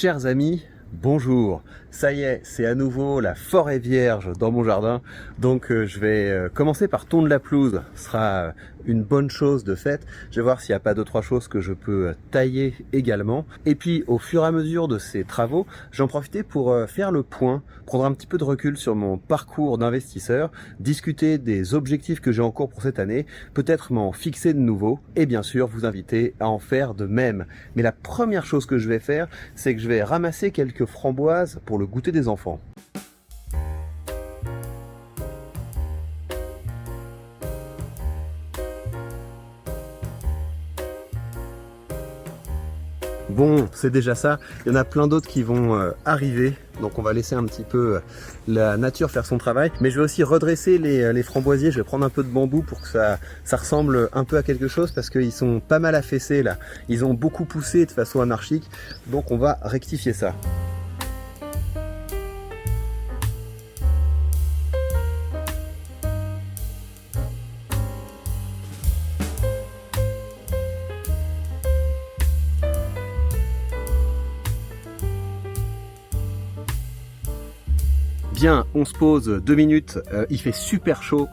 Chers amis, bonjour. Ça y est, c'est à nouveau la forêt vierge dans mon jardin. Donc je vais commencer par tondre la pelouse. Ce sera une bonne chose de fait. Je vais voir s'il n'y a pas 2-3 choses que je peux tailler également. Et puis au fur et à mesure de ces travaux, j'en profiter pour faire le point, prendre un petit peu de recul sur mon parcours d'investisseur, discuter des objectifs que j'ai en cours pour cette année, peut-être m'en fixer de nouveaux et bien sûr vous inviter à en faire de même. Mais la première chose que je vais faire, c'est que je vais ramasser quelques framboises pour le goûter des enfants. Bon, c'est déjà ça. Il y en a plein d'autres qui vont arriver. Donc on va laisser un petit peu la nature faire son travail. Mais je vais aussi redresser les framboisiers. Je vais prendre un peu de bambou pour que ça ressemble un peu à quelque chose parce qu'ils sont pas mal affaissés là. Ils ont beaucoup poussé de façon anarchique. Donc on va rectifier ça. Bien, on se pose 2 minutes, il fait super chaud,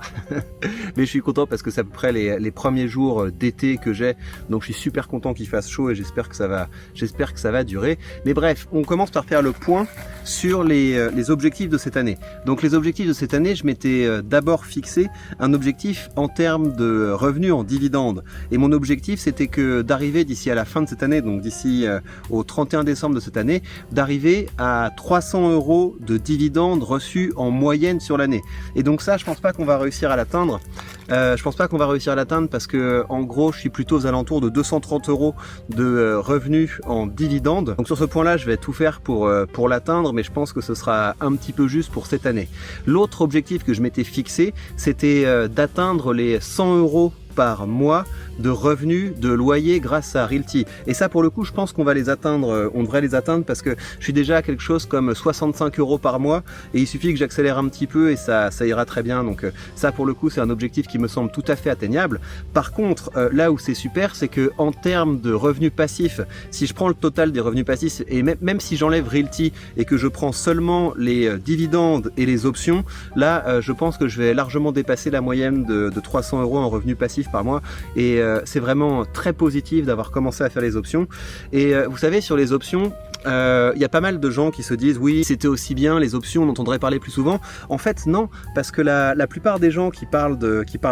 mais je suis content parce que c'est à peu près les premiers jours d'été que j'ai, donc je suis super content qu'il fasse chaud et j'espère que ça va durer. Mais bref, on commence par faire le point sur les objectifs de cette année. Donc les objectifs de cette année, je m'étais d'abord fixé un objectif en termes de revenus en dividendes. Et mon objectif, c'était que d'arriver d'ici à la fin de cette année, donc d'ici au 31 décembre de cette année, d'arriver à 300 € de dividendes reçus en moyenne sur l'année. Et donc ça, je pense pas qu'on va réussir à l'atteindre. Parce que en gros, je suis plutôt aux alentours de 230 € de revenus en dividendes. Donc sur ce point-là, je vais tout faire pour l'atteindre, mais je pense que ce sera un petit peu juste pour cette année. L'autre objectif que je m'étais fixé, c'était d'atteindre les 100 € par mois de revenus de loyer grâce à Realty. Et ça, pour le coup, je pense qu'on va les atteindre, on devrait les atteindre parce que je suis déjà à quelque chose comme 65 € par mois et il suffit que j'accélère un petit peu et ça ira très bien. Donc ça, pour le coup, c'est un objectif qui me semble tout à fait atteignable. Par contre, là où c'est super, c'est que en termes de revenus passifs, si je prends le total des revenus passifs et même si j'enlève Realty et que je prends seulement les dividendes et les options, là, je pense que je vais largement dépasser la moyenne de 300 € en revenus passifs par mois et c'est vraiment très positif d'avoir commencé à faire les options. Et vous savez, sur les options, il y a pas mal de gens qui se disent oui, c'était aussi bien les options, on entendrait parler plus souvent. En fait non, parce que la plupart des gens qui parlent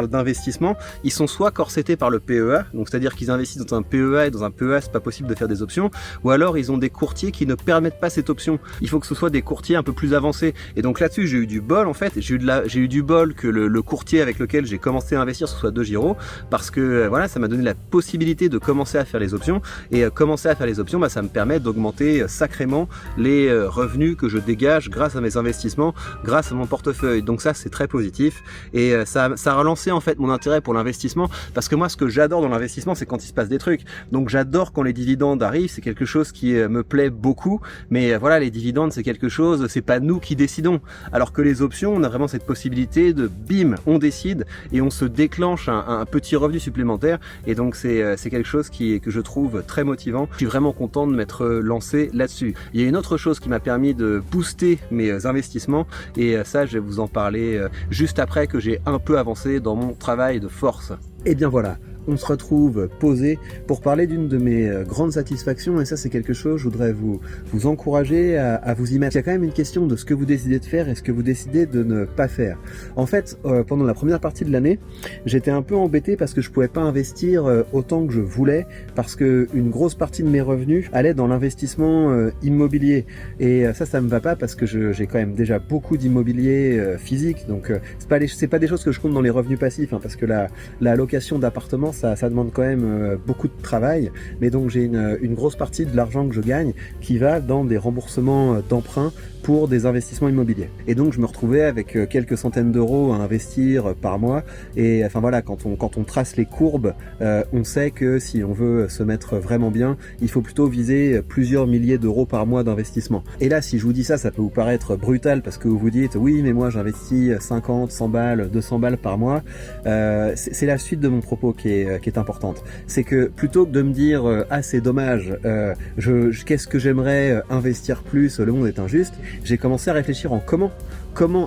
d'investissement, ils sont soit corsetés par le PEA, donc c'est-à-dire qu'ils investissent dans un PEA et dans un PEA c'est pas possible de faire des options, ou alors ils ont des courtiers qui ne permettent pas cette option. Il faut que ce soit des courtiers un peu plus avancés. Et donc là-dessus j'ai eu du bol en fait, j'ai eu du bol que le courtier avec lequel j'ai commencé à investir ce soit DeGiro, parce que voilà, ça m'a donné la possibilité de commencer à faire les options et commencer à faire les options, ça me permet d'augmenter sacrément les revenus que je dégage grâce à mes investissements, grâce à mon portefeuille. Donc ça, c'est très positif et ça a relancé en fait mon intérêt pour l'investissement parce que moi, ce que j'adore dans l'investissement, c'est quand il se passe des trucs. Donc j'adore quand les dividendes arrivent, c'est quelque chose qui me plaît beaucoup, mais voilà, les dividendes, c'est quelque chose, c'est pas nous qui décidons. Alors que les options, on a vraiment cette possibilité de bim, on décide et on se déclenche un petit revenu supplémentaire et donc c'est quelque chose que je trouve très motivant. Je suis vraiment content de m'être lancé là-dessus. Il y a une autre chose qui m'a permis de booster mes investissements et ça, je vais vous en parler juste après que j'ai un peu avancé dans mon travail de force. Et bien voilà, on se retrouve posé pour parler d'une de mes grandes satisfactions et ça c'est quelque chose, je voudrais vous encourager à vous y mettre. Il y a quand même une question de ce que vous décidez de faire et ce que vous décidez de ne pas faire. En fait, pendant la première partie de l'année, j'étais un peu embêté parce que je pouvais pas investir autant que je voulais parce que une grosse partie de mes revenus allait dans l'investissement immobilier et ça me va pas parce que j'ai quand même déjà beaucoup d'immobilier physique, donc c'est pas des choses que je compte dans les revenus passifs parce que la location d'appartement ça demande quand même beaucoup de travail, mais donc j'ai une grosse partie de l'argent que je gagne qui va dans des remboursements d'emprunts pour des investissements immobiliers. Et donc je me retrouvais avec quelques centaines d'euros à investir par mois et enfin voilà, quand on trace les courbes, on sait que si on veut se mettre vraiment bien, il faut plutôt viser plusieurs milliers d'euros par mois d'investissement. Et là, si je vous dis ça, ça peut vous paraître brutal parce que vous vous dites oui mais moi j'investis 50, 100 balles, 200 balles par mois. C'est la suite de mon propos qui est importante. C'est que plutôt que de me dire ah c'est dommage, qu'est-ce que j'aimerais investir plus, le monde est injuste, j'ai commencé à réfléchir en comment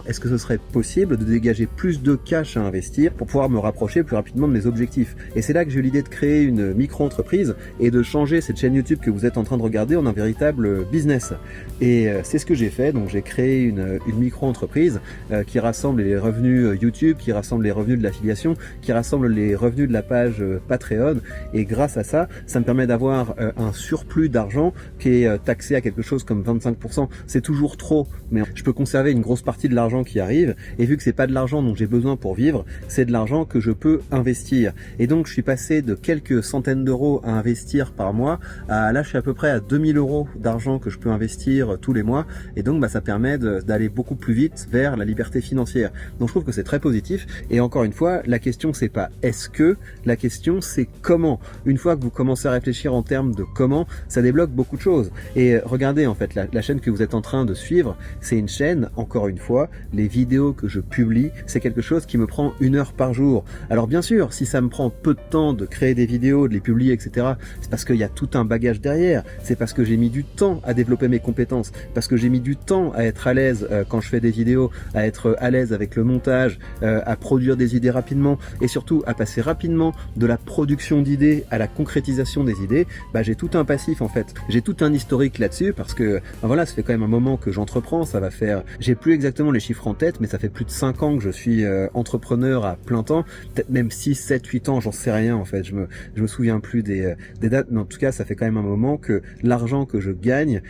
est-ce que ce serait possible de dégager plus de cash à investir pour pouvoir me rapprocher plus rapidement de mes objectifs. Et c'est là que j'ai eu l'idée de créer une micro-entreprise et de changer cette chaîne YouTube que vous êtes en train de regarder en un véritable business. Et c'est ce que j'ai fait. Donc j'ai créé une micro-entreprise qui rassemble les revenus YouTube, qui rassemble les revenus de l'affiliation, qui rassemble les revenus de la page Patreon. Et grâce à ça, ça me permet d'avoir un surplus d'argent qui est taxé à quelque chose comme 25%. C'est toujours trop, mais je peux conserver une grosse partie de l'argent qui arrive, et vu que c'est pas de l'argent dont j'ai besoin pour vivre, c'est de l'argent que je peux investir. Et donc je suis passé de quelques centaines d'euros à investir par mois à là je suis à peu près à 2000 euros d'argent que je peux investir tous les mois, et donc ça permet d'aller beaucoup plus vite vers la liberté financière. Donc je trouve que c'est très positif, et encore une fois, la question c'est pas est-ce que, la question c'est comment. Une fois que vous commencez à réfléchir en termes de comment, ça débloque beaucoup de choses. Et regardez en fait, la chaîne que vous êtes en train de suivre, c'est une chaîne, encore une fois, les vidéos que je publie, c'est quelque chose qui me prend 1 heure par jour. Alors bien sûr, si ça me prend peu de temps de créer des vidéos, de les publier, etc., c'est parce qu'il y a tout un bagage derrière. C'est parce que j'ai mis du temps à développer mes compétences, parce que j'ai mis du temps à être à l'aise quand je fais des vidéos, à être à l'aise avec le montage, à produire des idées rapidement, et surtout à passer rapidement de la production d'idées à la concrétisation des idées. J'ai tout un passif en fait. J'ai tout un historique là-dessus parce que voilà, ça fait quand même un moment que j'entreprends. Ça va faire, j'ai plus exactement les chiffres en tête, mais ça fait plus de 5 ans que je suis entrepreneur à plein temps, peut-être même 6, 7, 8 ans, j'en sais rien en fait, je me souviens plus des dates, mais en tout cas ça fait quand même un moment que l'argent que je gagne,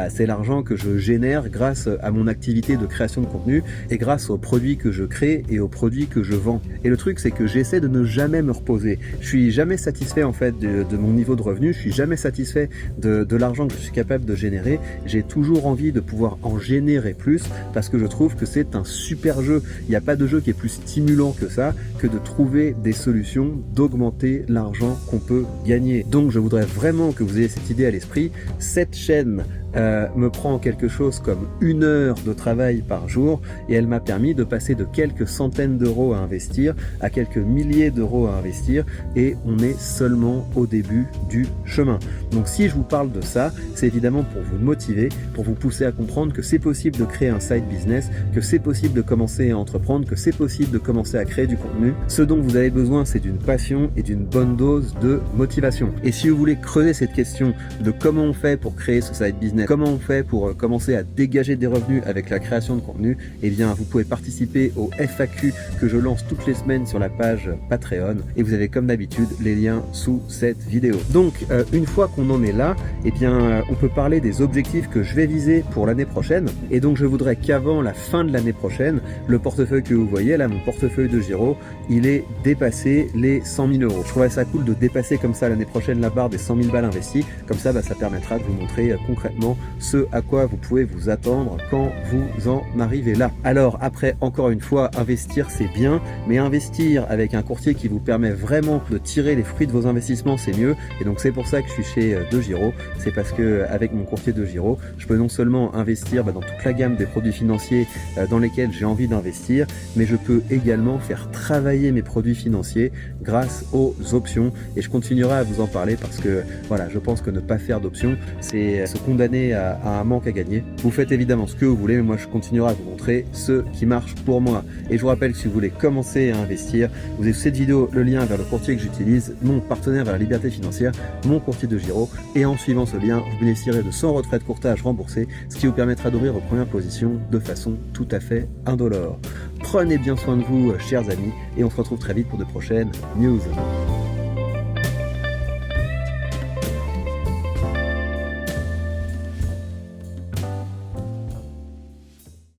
c'est l'argent que je génère grâce à mon activité de création de contenu et grâce aux produits que je crée et aux produits que je vends. Et le truc c'est que j'essaie de ne jamais me reposer, je suis jamais satisfait en fait de mon niveau de revenu, je suis jamais satisfait de l'argent que je suis capable de générer, j'ai toujours envie de pouvoir en générer plus parce que je trouve que c'est un super jeu. Il n'y a pas de jeu qui est plus stimulant que ça, que de trouver des solutions, d'augmenter l'argent qu'on peut gagner. Donc je voudrais vraiment que vous ayez cette idée à l'esprit. Cette chaîne me prend quelque chose comme 1 heure de travail par jour et elle m'a permis de passer de quelques centaines d'euros à investir à quelques milliers d'euros à investir, et on est seulement au début du chemin. Donc si je vous parle de ça, c'est évidemment pour vous motiver, pour vous pousser à comprendre que c'est possible de créer un side business, que c'est possible de commencer à entreprendre, que c'est possible de commencer à créer du contenu. Ce dont vous avez besoin, c'est d'une passion et d'une bonne dose de motivation. Et si vous voulez creuser cette question de comment on fait pour créer ce side business, comment on fait pour commencer à dégager des revenus avec la création de contenu, eh bien vous pouvez participer au FAQ que je lance toutes les semaines sur la page Patreon, et vous avez comme d'habitude les liens sous cette vidéo. Donc une fois qu'on en est là, eh bien on peut parler des objectifs que je vais viser pour l'année prochaine. Et donc je voudrais qu'avant la fin de l'année prochaine, le portefeuille que vous voyez là, mon portefeuille de Giro, il est dépassé les 100 000 euros. Je trouverais ça cool de dépasser comme ça l'année prochaine la barre des 100 000 balles investies. Comme ça, ça permettra de vous montrer concrètement ce à quoi vous pouvez vous attendre quand vous en arrivez là. Alors après, encore une fois, investir c'est bien, mais investir avec un courtier qui vous permet vraiment de tirer les fruits de vos investissements, c'est mieux. Et donc c'est pour ça que je suis chez De Giro. C'est parce que avec mon courtier De Giro, je peux non seulement investir dans toute la gamme des produits financiers dans lesquels j'ai envie d'investir, mais je peux également faire travailler mes produits financiers grâce aux options, et je continuerai à vous en parler parce que voilà, je pense que ne pas faire d'options, c'est se condamner à un manque à gagner. Vous faites évidemment ce que vous voulez, mais moi je continuerai à vous montrer ce qui marche pour moi. Et je vous rappelle que si vous voulez commencer à investir, vous avez sous cette vidéo le lien vers le courtier que j'utilise, mon partenaire vers la liberté financière, mon courtier De Giro, et en suivant ce lien, vous bénéficierez de 100 retraits de courtage remboursés, ce qui vous permettra d'ouvrir vos premières positions de façon tout à fait indolore. Prenez bien soin de vous, chers amis, et on se retrouve très vite pour de prochaines news.